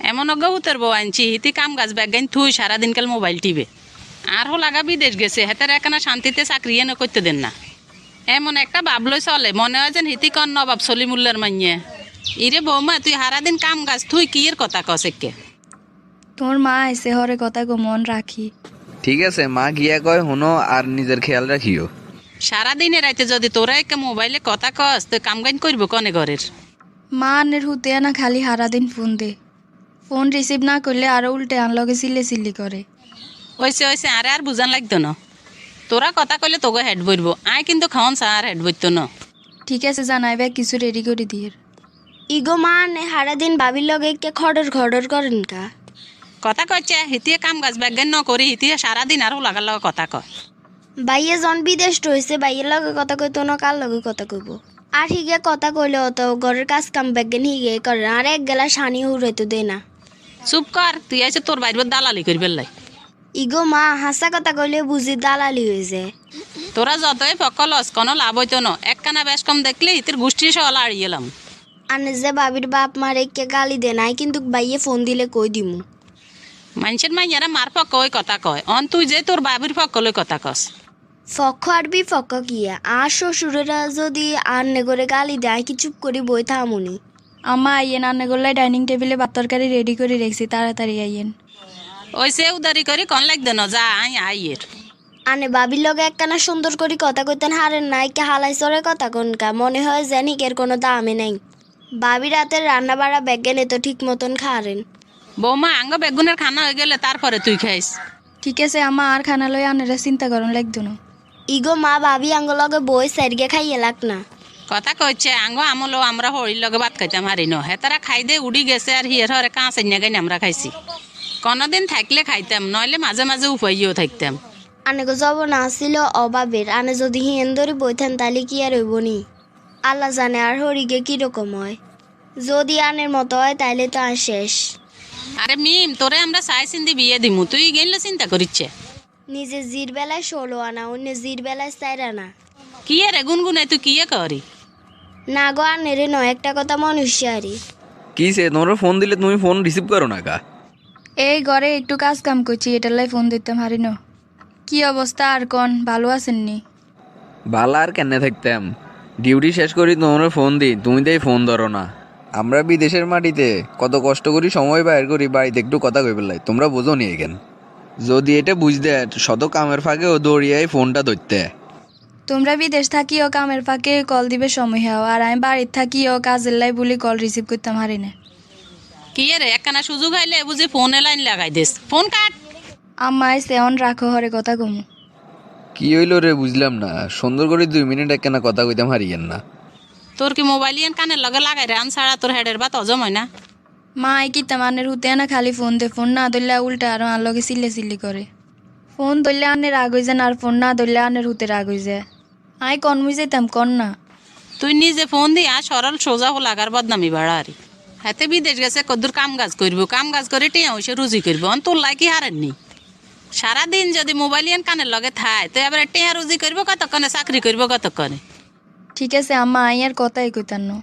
এমন অজ্ঞাহুতের বউ আনছি হিতি কাম গাছ ব্যাগাইন থুই সারাদিনকাল মোবাইল টিপে আর লাগা বিদেশ গেছে হেতার একখানা শান্তিতে চাকরি এনে করতে দেন না। এমন একটা ভাবলই চলে মনে হয় যেন হিতি কন নবাব সলিমুল্লার মাইয়ে। ইরে বৌমা তুই সারাদিন কাম গাছ তুই কি এর কথা কসেকে? তোর মা এসে হরে কথা গো মন রাখি। ঠিক আছে মা গিয়া কয় হুনো আর নিজের খেয়াল রাখিও। সারাদিনে রাইতে যদি তোরা একে মোবাইলে কথা কস তুই কাম গাইন করব কনে ঘরের? মা আনের হুতে না খালি সারাদিন ফোন দে, ফোন রিসিভ না করলে আরো উল্টে আনলগে সিল্লি করে। ওইসে ওইসে আরে আর বুঝান লাগতো না। তোরা কথা কইলে তোকে হেড বইব, আয় কিন্তু খাওয়ান চা আর হেড বইতো না। ঠিক আছে জানাইবে কিছু রেডি করে দিয়ে। ইগো মা নে সারাদিন বাবির লগে কে খডর করেন কা? কথা কইছে হিতিয়ে কাম গাছ ব্যাগান ন করি হিতিয়ে সারাদিন আর লাগার লগে কথা কয়। বাইয়ে জন বিদেশ রয়েছে বাইয়ের লগে কথা কইতো না কার লগে কথা কইব? আর হিগে কথা কইলে অত ঘরের কাজ কাম ব্যাগেন হিগে করে আর এক গেলা সানি হুড়াইতো দে না। চুপ কর, তুই আইছে তোর বাইর দালালি করি বেললাই। ইগো মা হাসা কথা কইলে বুঝি দালালি হয়ে যায়। তোরা যতই ফকলস কোনো লাভ হইতো না, একখানা বেশ কম দেখলে হিতির গোষ্ঠী সহ আড়িয়ে এলাম। আনে যে বাবির বাপ মারে কে গালি দে নাই কিন্তু বাইয়ে ফোন দিলে কই দিমু। মানুষের মাইয়ারা মার পক্ষ ওই কথা কয়, অন তুই যে তোর বাবির পক্ষ লই কথা কস। ফক্ক আর বি ফক্ক কিয়া আর শ্বশুরেরা যদি আর নেগরে গালি দেয় কি চুপ করি বই থামুনি। আমা আইয়েন আন্নে গোল্লাই ডাইনিং টেবিলে ভাত তরকারি রেডি করে রেখেছি, তাড়াতাড়ি আইয়েন। ওই সে উদারি করি কন লাগতো না, যা আই আইয়ের। আনে বাবির লগে একখানা সুন্দর করে কথা কইতেন হারেন নাই কে হালাই চরে কথা কনকা মনে হয় জানি এর কোনো দামে নাই। বাবির রাতের রান্না বাড়া ব্যাগেনে তো ঠিক মতন খারেন। বৌমা আঙ্গ বেগুনের খানা হয়ে গেলে তারপরে তুই খাইস। ঠিক আছে আমা আর খানা লই আনেরা চিন্তা করুন লাগতো না। ইগো মা ভাবি আঙ্গ লগে বই সাইডগে খাইয়ে লাগ না। কথা কইছে আঙ্গ আমলো আমরা হরির লগে ভাত খাইতাম হারি ন, হেতারা খাই দে উড়ি গেছে আর হিয়ের হরে কাঁচ এনে গাইন আমরা খাইছি। কোনদিন থাকলে খাইতাম, নইলে মাঝে মাঝে উপাইও থাকতাম। আনে গো যাব না ছিল অভাবের, আনে যদি হিয়েন ধরে বইতেন তাহলে কি আর হইব নি? আল্লাহ জানে আর হরিগে কিরকম হয়। যদি আনের মতো হয় তাইলে তো আর শেষ। আরে মিম তোরে আমরা চাই চিন্তি বিয়ে দিমু, তুই গেলে চিন্তা করিচ্ছে। নিজে জির বেলায় 16 আনা অন্য জির বেলায় 4 আনা। কি রে গুনগুনে তুই কি করি? না গো আনেরে নয় একটা কথা মনুষ্যারি। কি সে তোমার ফোন দিলে তুমি ফোন রিসিভ করো না কা? এই ঘরে একটু কাজ কাম করছি, এটার লাই ফোন দিতাম হারি ন। কি অবস্থা আর কন, ভালো আছেননি? ভালো আর কেন থাকতাম, ডিউটি শেষ করি তোমার ফোন দিই, তুমি তাই ফোন ধরো না। আমরা বিদেশের মাটিতে কত কষ্ট করি সময় বাইর করি বাড়িতে একটু কথা কই পেলাই, তোমরা বোঝো নি এখান। যদি এটা বুঝতে শত কামের ফাঁকে ও দৌড়িয়াই ফোনটা ধরতে। তোমরা বিদেশ থাকিও কামের ফাঁকে কল দিবে সময় হাও, আর আমি বাড়ির থাকিও কাজের লাই বলি কল রিসিভ করতাম হারি না। কি রে একখানা সুযোগ আইলে বুঝি ফোনে লাইন লাগাই দিস, ফোন কাট। আম্মাই সেন রাখো হরে কথা কমু। কি হইলো রে বুঝলাম না, সুন্দর করে 2 মিনিট একখানা কথা কইতাম হারিয়েন না। তোর কি মোবাইল ইয়ান কানের লগে লাগাই রে, আন ছাড়া তোর হেডের বাত হজম হয় না। মা আই কি তামানের হুতে না খালি ফোন দে, ফোন না ধরলে উল্টা আরো আর লগে সিল্লি করে। ফোন ধরলে আনের রাগ হয়ে যায়, আর ফোন না ধরলে আনের হুতে রাগ হয়ে যায়। আই কনমুই যেতাম কন না। তুই নিজে ফোন দিয়া সরল সোজা লাগার বদনামি বাড়া আরি। হাতে বিদেশ গেছে কদ্দুর কাম কাজ করবো, কাম কাজ করে টিয়া হইসে রুজি করবো, অন তোর লাই কি হারেননি? সারাদিন যদি মোবাইল ইয়ান কানের লগে থায় তো এবার টিয়া রুজি করবো কতক্ষণে, চাকরি করবো কতক্ষণে? ঠিক আছে আম্মা আই আর কথাই কইতাম না।